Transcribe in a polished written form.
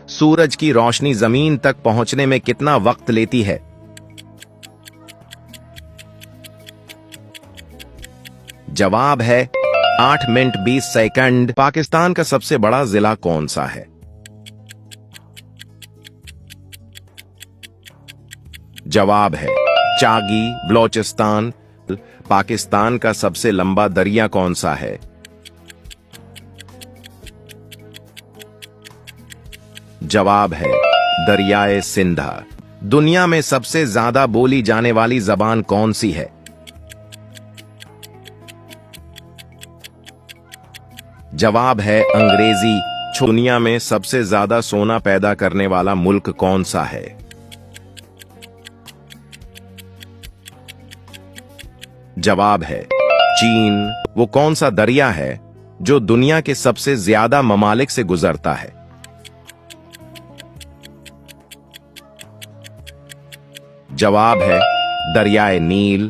सूरज की रोशनी जमीन तक पहुंचने में कितना वक्त लेती है? जवाब है 8 मिनट 20 सेकंड। पाकिस्तान का सबसे बड़ा जिला कौन सा है? जवाब है चागी, बलोचिस्तान। पाकिस्तान का सबसे लंबा दरिया कौन सा है? जवाब है दरियाए सिंधा। दुनिया में सबसे ज्यादा बोली जाने वाली जबान कौन सी है? जवाब है अंग्रेजी। दुनिया में सबसे ज्यादा सोना पैदा करने वाला मुल्क कौन सा है? जवाब है चीन। वो कौन सा दरिया है जो दुनिया के सबसे ज्यादा ममालिक से गुजरता है? जवाब है दरियाए नील।